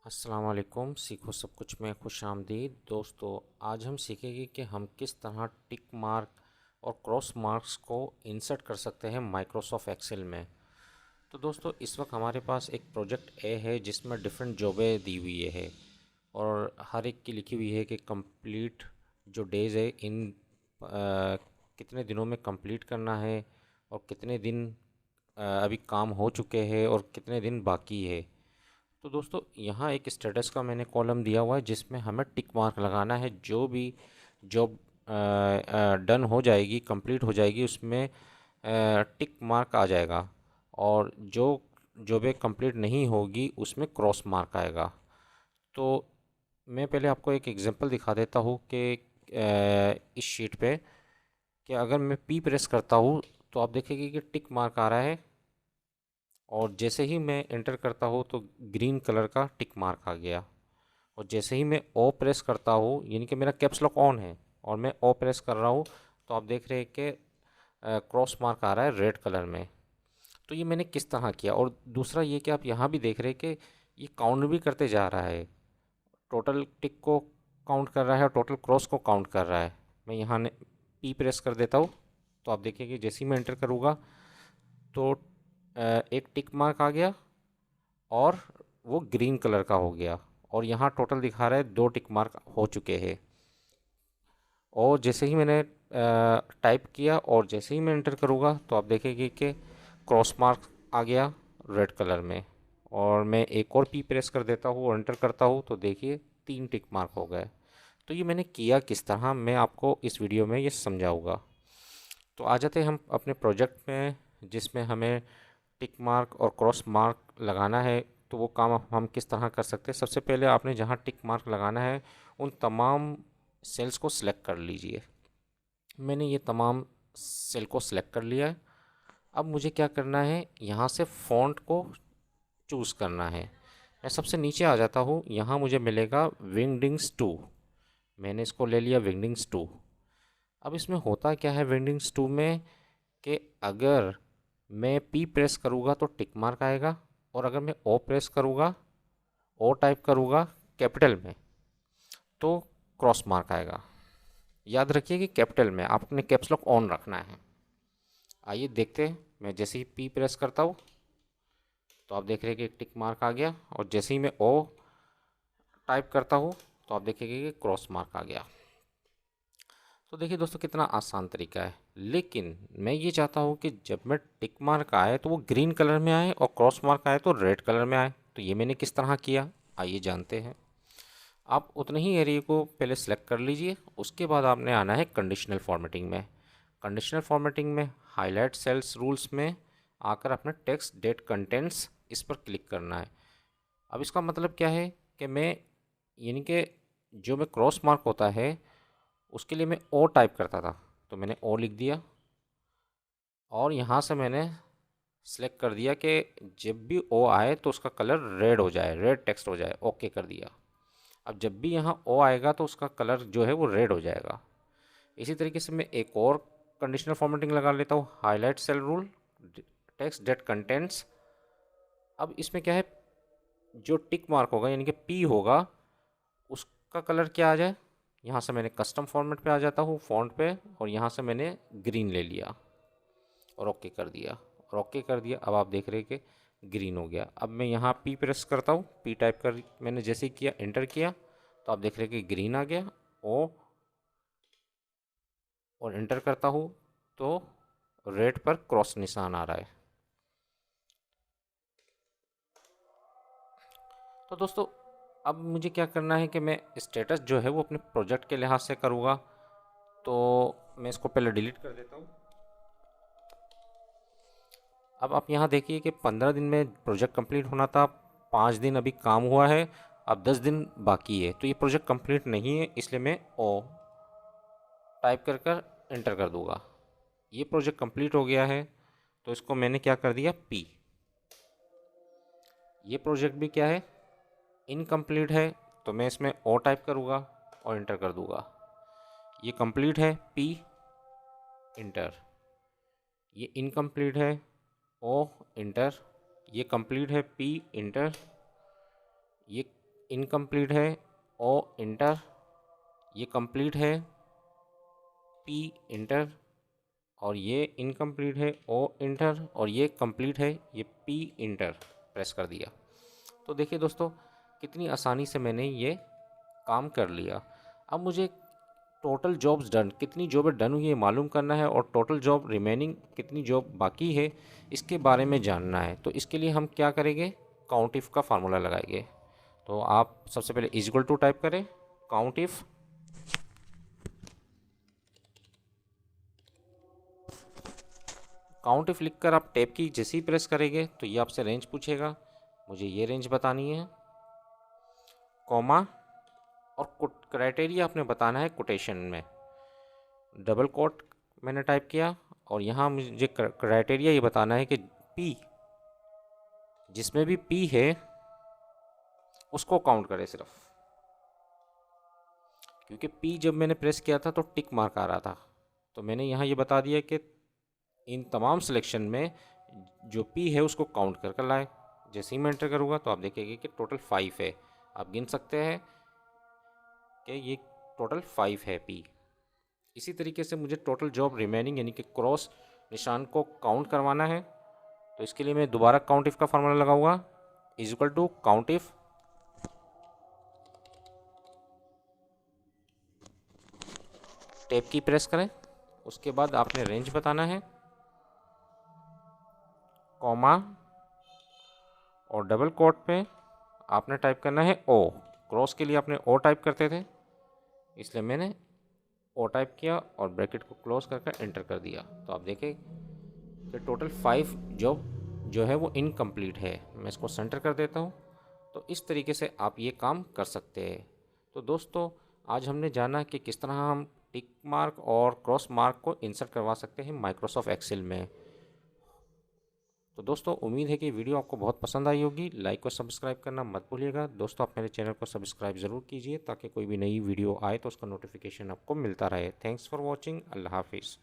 अस्सलाम वालेकुम। सीखो सब कुछ में खुश आमदीद। दोस्तों, आज हम सीखेंगे कि हम किस तरह टिक मार्क और क्रॉस मार्क्स को इंसर्ट कर सकते हैं माइक्रोसॉफ्ट एक्सेल में। तो दोस्तों, इस वक्त हमारे पास एक प्रोजेक्ट ए है जिसमें डिफरेंट जॉबें दी हुई है और हर एक की लिखी हुई है कि कंप्लीट जो डेज़ है इन कितने दिनों में कंप्लीट करना है और कितने दिन अभी काम हो चुके हैं और कितने दिन बाकी है। तो दोस्तों, यहाँ एक स्टेटस का मैंने कॉलम दिया हुआ है जिसमें हमें टिक मार्क लगाना है। जो भी जॉब डन हो जाएगी, कंप्लीट हो जाएगी, उसमें टिक मार्क आ जाएगा और जो जॉबें कंप्लीट नहीं होगी उसमें क्रॉस मार्क आएगा। तो मैं पहले आपको एक एग्जांपल दिखा देता हूँ कि इस शीट पे कि अगर मैं पी प्रेस करता हूँ तो आप देखेंगे कि टिक मार्क आ रहा है और जैसे ही मैं एंटर करता हूँ तो ग्रीन कलर का टिक मार्क आ गया। और जैसे ही मैं ओ प्रेस करता हूँ, यानी कि मेरा कैप्स लॉक ऑन है और मैं ओ प्रेस कर रहा हूँ, तो आप देख रहे हैं कि क्रॉस मार्क आ रहा है रेड कलर में। तो ये मैंने किस तरह किया। और दूसरा ये कि आप यहाँ भी देख रहे हैं कि ये काउंट भी करते जा रहा है, टोटल टिक को काउंट कर रहा है और टोटल क्रॉस को काउंट कर रहा है। मैं यहाँ पी प्रेस कर देता हूँ तो आप देखिए कि जैसे ही मैं एंटर करूँगा तो एक टिक मार्क आ गया और वो ग्रीन कलर का हो गया। और यहाँ टोटल दिखा रहा है 2 टिक मार्क हो चुके हैं। और जैसे ही मैंने टाइप किया और जैसे ही मैं एंटर करूँगा तो आप देखेंगे कि क्रॉस मार्क आ गया रेड कलर में। और मैं एक और पी प्रेस कर देता हूँ और एंटर करता हूँ तो देखिए 3 टिक मार्क हो गए। तो ये मैंने किया किस तरह, मैं आपको इस वीडियो में ये समझाऊंगा। तो आ जाते हैं हम अपने प्रोजेक्ट में जिसमें हमें टिक मार्क और क्रॉस मार्क लगाना है। तो वो काम हम किस तरह कर सकते हैं। सबसे पहले आपने जहाँ टिक मार्क लगाना है उन तमाम सेल्स को सिलेक्ट कर लीजिए। मैंने ये तमाम सेल को सिलेक्ट कर लिया है। अब मुझे क्या करना है, यहाँ से फ़ॉन्ट को चूज़ करना है। मैं सबसे नीचे आ जाता हूँ, यहाँ मुझे मिलेगा विंगडिंग्स 2। मैंने इसको ले लिया विंगडिंग्स 2। अब इसमें होता क्या है विंगडिंग्स 2 में कि अगर मैं पी प्रेस करूँगा तो टिक मार्क आएगा और अगर मैं ओ प्रेस करूँगा, ओ टाइप करूँगा कैपिटल में, तो क्रॉस मार्क आएगा। याद रखिए कि कैपिटल में आपने कैप्स लॉक ऑन रखना है। आइए देखते हैं। मैं जैसे ही पी प्रेस करता हूँ तो आप देख रहे हैं कि टिक मार्क आ गया और जैसे ही मैं ओ टाइप करता हूँ तो आप देखेंगे कि क्रॉस मार्क आ गया। तो देखिए दोस्तों, कितना आसान तरीका है। लेकिन मैं ये चाहता हूँ कि जब मैं टिक मार्क आए तो वो ग्रीन कलर में आए और क्रॉस मार्क आए तो रेड कलर में आए। तो ये मैंने किस तरह किया, आइए जानते हैं। आप उतने ही एरिया को पहले सेलेक्ट कर लीजिए। उसके बाद आपने आना है कंडीशनल फॉर्मेटिंग में। कंडीशनल फॉर्मेटिंग में हाईलाइट सेल्स रूल्स में आकर अपना टेक्स्ट डेट कंटेंट्स इस पर क्लिक करना है। अब इसका मतलब क्या है कि मैं, यानी कि जो मैं क्रॉस मार्क होता है उसके लिए मैं ओ टाइप करता था, तो मैंने ओ लिख दिया और यहाँ से मैंने सेलेक्ट कर दिया कि जब भी ओ आए तो उसका कलर रेड हो जाए, रेड टेक्स्ट हो जाए, ओके कर दिया। अब जब भी यहाँ ओ आएगा तो उसका कलर जो है वो रेड हो जाएगा। इसी तरीके से मैं एक और कंडीशनल फॉर्मेटिंग लगा लेता हूँ, highlight cell rule, text date contents. अब इसमें क्या है, जो टिक मार्क होगा यानी कि पी होगा उसका कलर क्या आ जाए। यहाँ से मैंने कस्टम फॉर्मेट पे आ जाता हूँ, फॉन्ट पे, और यहाँ से मैंने ग्रीन ले लिया और ओके कर दिया। और ओके कर दिया, अब आप देख रहे हैं कि ग्रीन हो गया। अब मैं यहाँ पी प्रेस करता हूँ, पी टाइप कर मैंने जैसे ही किया, एंटर किया, तो आप देख रहे हैं कि ग्रीन आ गया। ओ और एंटर करता हूँ तो रेड पर क्रॉस निशान आ रहा है। तो दोस्तों, अब मुझे क्या करना है कि मैं स्टेटस जो है वो अपने प्रोजेक्ट के लिहाज से करूँगा। तो मैं इसको पहले डिलीट कर देता हूँ। अब आप यहाँ देखिए कि 15 दिन में प्रोजेक्ट कंप्लीट होना था, 5 दिन अभी काम हुआ है, अब 10 दिन बाकी है। तो ये प्रोजेक्ट कंप्लीट नहीं है, इसलिए मैं ओ टाइप कर एंटर कर दूंगा। ये प्रोजेक्ट कंप्लीट हो गया है तो इसको मैंने क्या कर दिया, पी। ये प्रोजेक्ट भी क्या है, इनकम्प्लीट है, तो मैं इसमें ओ टाइप करूँगा और एंटर कर दूंगा। ये कंप्लीट है, पी, इंटर। ये इनकम्प्लीट है, ओ, इंटर। ये कंप्लीट है, पी, इंटर। ये इनकम्प्लीट है, ओ इंटर, ये कंप्लीट है, पी इंटर, और ये इनकम्प्लीट है, ओ इंटर, और ये कंप्लीट है, ये पी इंटर प्रेस कर दिया। तो देखिए दोस्तों कितनी आसानी से मैंने ये काम कर लिया। अब मुझे टोटल जॉब्स डन, कितनी जॉबें डन हुई है मालूम करना है, और टोटल जॉब रिमेनिंग कितनी जॉब बाकी है इसके बारे में जानना है। तो इसके लिए हम क्या करेंगे, काउंट इफ का फार्मूला लगाएंगे। तो आप सबसे पहले इक्वल टू टाइप करें, काउंट इफ, काउंट इफ लिखकर आप टैब की जैसे ही प्रेस करेंगे तो ये आपसे रेंज पूछेगा, मुझे ये रेंज बतानी है, कॉमा, और क्राइटेरिया आपने बताना है कोटेशन में, डबल कोट मैंने टाइप किया, और यहाँ मुझे क्राइटेरिया ये बताना है कि पी, जिसमें भी पी है उसको काउंट करें सिर्फ, क्योंकि पी जब मैंने प्रेस किया था तो टिक मार्क आ रहा था। तो मैंने यहाँ ये बता दिया कि इन तमाम सिलेक्शन में जो पी है उसको काउंट कर कर लाए। जैसे ही मैं एंटर करूँगा तो आप देखेंगे कि टोटल 5 है, आप गिन सकते हैं कि ये टोटल 5 है पी। इसी तरीके से मुझे टोटल जॉब रिमेनिंग यानी कि क्रॉस निशान को काउंट करवाना है। तो इसके लिए मैं दोबारा काउंट इफ का फार्मूला लगाऊंगा, is equal to count if, tab की प्रेस करें, उसके बाद आपने रेंज बताना है, कॉमा, और डबल कोट पे आपने टाइप करना है ओ, क्रॉस के लिए आपने ओ टाइप करते थे इसलिए मैंने ओ टाइप किया और ब्रैकेट को क्लोज करके एंटर कर दिया। तो आप देखें कि टोटल 5 जॉब जो है वो इनकम्प्लीट है। मैं इसको सेंटर कर देता हूँ। तो इस तरीके से आप ये काम कर सकते हैं। तो दोस्तों आज हमने जाना कि किस तरह हम टिक मार्क और क्रॉस मार्क को इंसर्ट करवा सकते हैं माइक्रोसॉफ्ट एक्सेल में। तो दोस्तों उम्मीद है कि वीडियो आपको बहुत पसंद आई होगी। लाइक और सब्सक्राइब करना मत भूलिएगा। दोस्तों आप मेरे चैनल को सब्सक्राइब ज़रूर कीजिए ताकि कोई भी नई वीडियो आए तो उसका नोटिफिकेशन आपको मिलता रहे। Thanks for watching. अल्लाह हाफिज़।